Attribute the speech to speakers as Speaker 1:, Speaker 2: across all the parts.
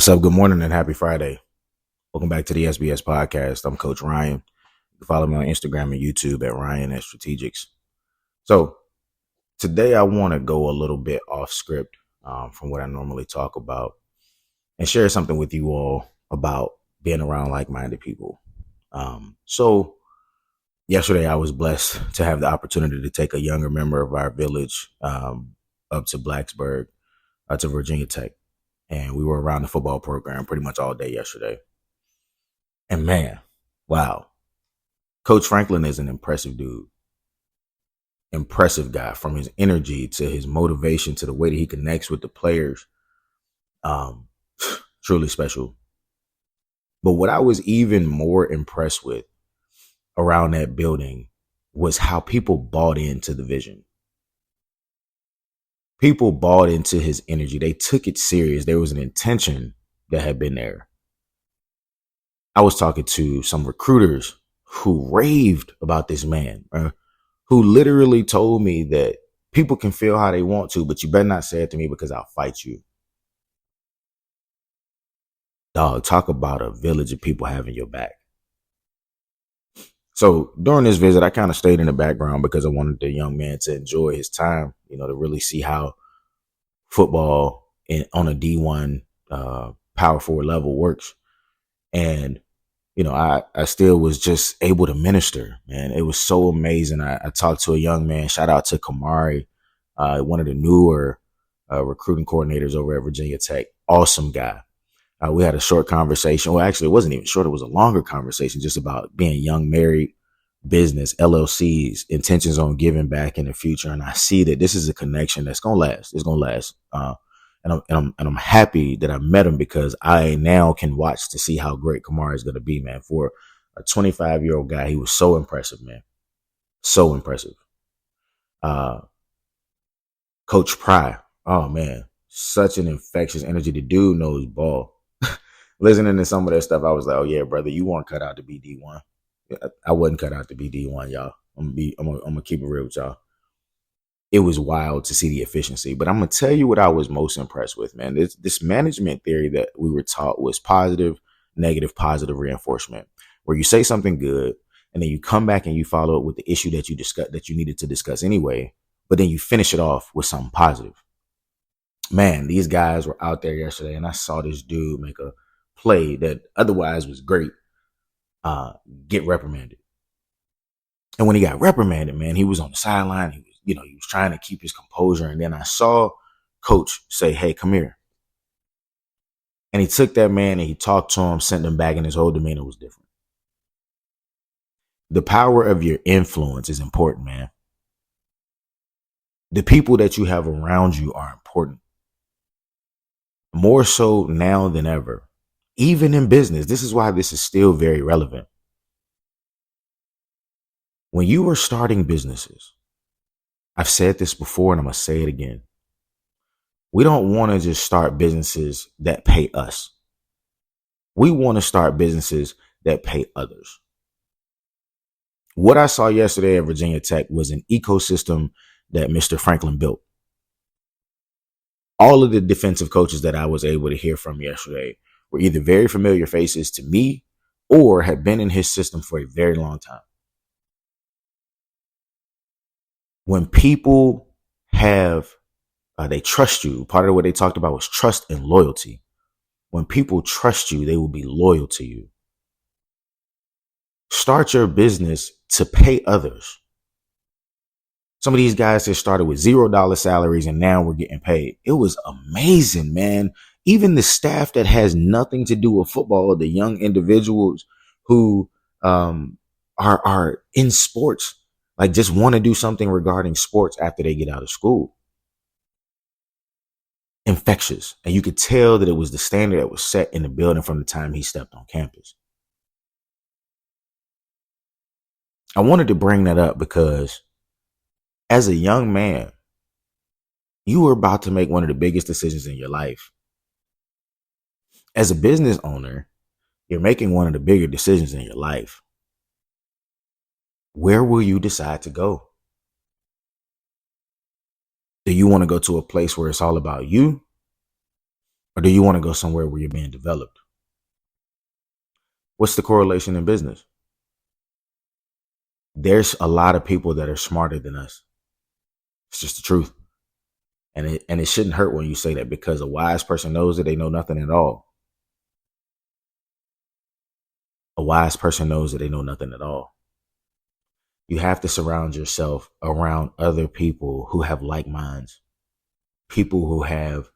Speaker 1: What's up? Good morning and happy Friday. Welcome back to the SBS podcast. I'm Coach Ryan. You can follow me on Instagram and YouTube at Ryan at Strategics. So today I want to go a little bit off script from what I normally talk about and share something with you all about being around like-minded people. So yesterday I was blessed to have the opportunity to take a younger member of our village up to Blacksburg, to Virginia Tech. And we were around the football program pretty much all day yesterday. And man, wow. Coach Franklin is an impressive dude. Impressive guy, from his energy to his motivation to the way that he connects with the players. Truly special. But what I was even more impressed with around that building was how people bought into the vision. People bought into his energy. They took it serious. There was an intention that had been there. I was talking to some recruiters who raved about this man, who literally told me that people can feel how they want to, but you better not say it to me because I'll fight you. Dog, talk about a village of people having your back. So during this visit, I kind of stayed in the background because I wanted the young man to enjoy his time, to really see how football on a D1 power forward level works. And, I still was just able to minister, man. It was so amazing. I talked to a young man, shout out to Kamari, one of the newer recruiting coordinators over at Virginia Tech. Awesome guy. We had a short conversation. Well, actually, it wasn't even short. It was a longer conversation just about being young, married, business, LLCs, intentions on giving back in the future. And I see that this is a connection that's going to last. It's going to last. And I'm happy that I met him because I now can watch to see how great Kamara is going to be, man. For a 25-year-old guy, he was so impressive, man. So impressive. Coach Pry. Oh, man. Such an infectious energy. The dude knows ball. Listening to some of that stuff, I was like, oh, yeah, brother, you weren't cut out to be D1. I wasn't cut out to be D1, y'all. I'm gonna keep it real with y'all. It was wild to see the efficiency, but I'm gonna tell you what I was most impressed with, man. This management theory that we were taught was positive, negative, positive reinforcement, where you say something good and then you come back and you follow it with the issue that you needed to discuss anyway, but then you finish it off with something positive. Man, these guys were out there yesterday, and I saw this dude make a play that otherwise was great, get reprimanded. And when he got reprimanded, man, he was on the sideline. He was trying to keep his composure. And then I saw coach say, hey, come here. And he took that man and he talked to him, sent him back, and his whole demeanor was different. The power of your influence is important, man. The people that you have around you are important. More so now than ever. Even in business, this is why this is still very relevant. When you are starting businesses, I've said this before and I'm going to say it again. We don't want to just start businesses that pay us. We want to start businesses that pay others. What I saw yesterday at Virginia Tech was an ecosystem that Mr. Franklin built. All of the defensive coaches that I was able to hear from yesterday were either very familiar faces to me or had been in his system for a very long time. When people they trust you, part of what they talked about was trust and loyalty. When people trust you, they will be loyal to you. Start your business to pay others. Some of these guys that started with $0 salaries and now we're getting paid. It was amazing, man. Even the staff that has nothing to do with football, the young individuals who are in sports, like just want to do something regarding sports after they get out of school. Infectious. And you could tell that it was the standard that was set in the building from the time he stepped on campus. I wanted to bring that up because as a young man, you were about to make one of the biggest decisions in your life. As a business owner, you're making one of the bigger decisions in your life. Where will you decide to go? Do you want to go to a place where it's all about you? Or do you want to go somewhere where you're being developed? What's the correlation in business? There's a lot of people that are smarter than us. It's just the truth. And it shouldn't hurt when you say that, because a wise person knows that they know nothing at all. A wise person knows that they know nothing at all. You have to surround yourself around other people who have like minds, people who have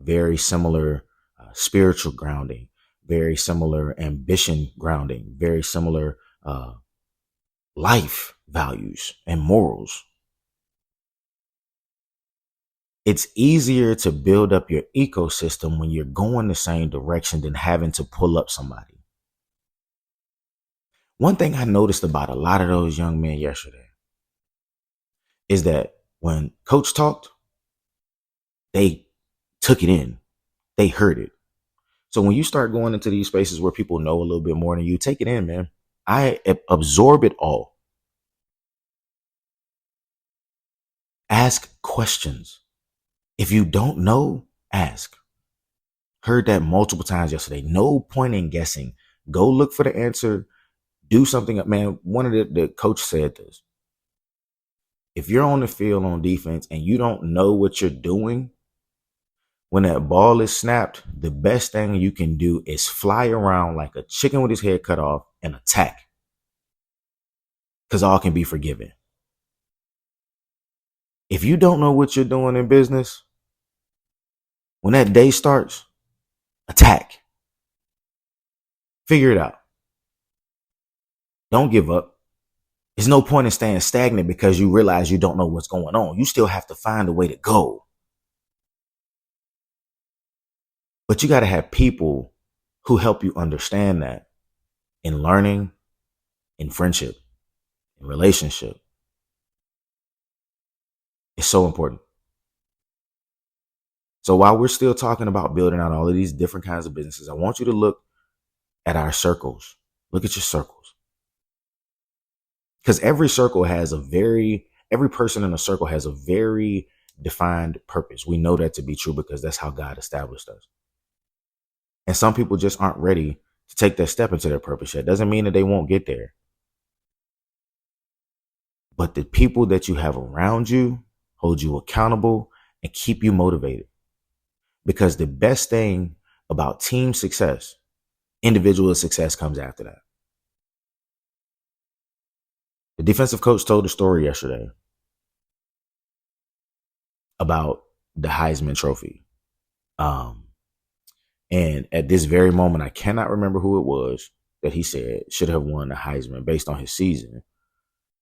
Speaker 1: very similar spiritual grounding, very similar ambition grounding, very similar life values and morals. It's easier to build up your ecosystem when you're going the same direction than having to pull up somebody. One thing I noticed about a lot of those young men yesterday is that when coach talked, they took it in. They heard it. So when you start going into these spaces where people know a little bit more than you, take it in, man. I absorb it all. Ask questions. If you don't know, ask. Heard that multiple times yesterday. No point in guessing. Go look for the answer. Do something. Man, one of the coach said this. If you're on the field on defense and you don't know what you're doing, when that ball is snapped, the best thing you can do is fly around like a chicken with his head cut off and attack. Because all can be forgiven. If you don't know what you're doing in business, when that day starts, attack. Figure it out. Don't give up. There's no point in staying stagnant because you realize you don't know what's going on. You still have to find a way to go. But you got to have people who help you understand that in learning, in friendship, in relationship. It's so important. So while we're still talking about building out all of these different kinds of businesses, I want you to look at our circles. Look at your circles. Because every person in a circle has a very defined purpose. We know that to be true because that's how God established us. And some people just aren't ready to take that step into their purpose yet. Doesn't mean that they won't get there. But the people that you have around you hold you accountable and keep you motivated. Because the best thing about team success, individual success comes after that. The defensive coach told a story yesterday about the Heisman Trophy. And at this very moment, I cannot remember who it was that he said should have won the Heisman based on his season.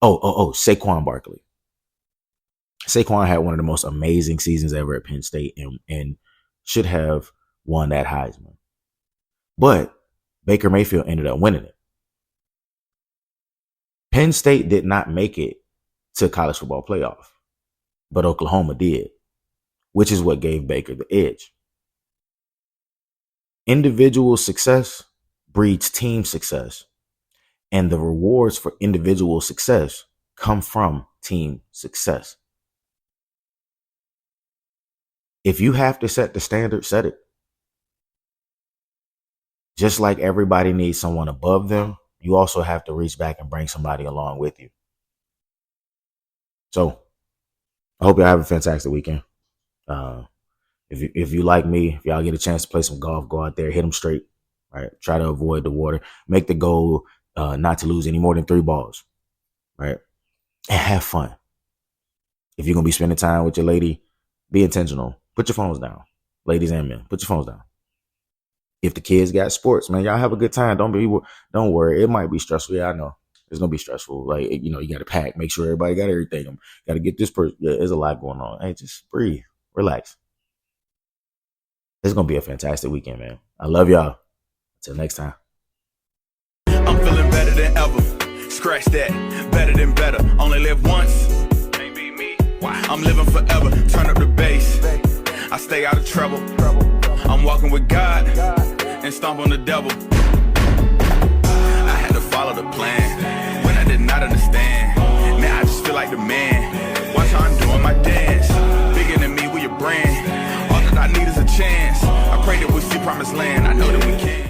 Speaker 1: Saquon Barkley. Saquon had one of the most amazing seasons ever at Penn State and should have won that Heisman. But Baker Mayfield ended up winning it. Penn State did not make it to college football playoff, but Oklahoma did, which is what gave Baker the edge. Individual success breeds team success, and the rewards for individual success come from team success. If you have to set the standard, set it. Just like everybody needs someone above them, you also have to reach back and bring somebody along with you. So I hope y'all have a fantastic weekend. If you like me, if y'all get a chance to play some golf, go out there, hit them straight, right? Try to avoid the water. Make the goal not to lose any more than 3 balls, right? And have fun. If you're going to be spending time with your lady, be intentional. Put your phones down. Ladies and men, put your phones down. If the kids got sports, man, y'all have a good time. Don't worry. It might be stressful. Yeah, I know. It's going to be stressful. Like, you got to pack, make sure everybody got everything. Got to get this person. Yeah, there's a lot going on. Hey, just breathe. Relax. It's going to be a fantastic weekend, man. I love y'all. Until next time.
Speaker 2: I'm feeling better than ever. Scratch that. Better than better. Only live once. Can't be me. Wow. I'm living forever. Turn up the bass. I stay out of trouble. I'm walking with God and stomp on the devil. I had to follow the plan when I did not understand. Now I just feel like the man. Watch how I'm doing my dance. Bigger than me with your brand. All that I need is a chance. I pray that we see promised land. I know that we can.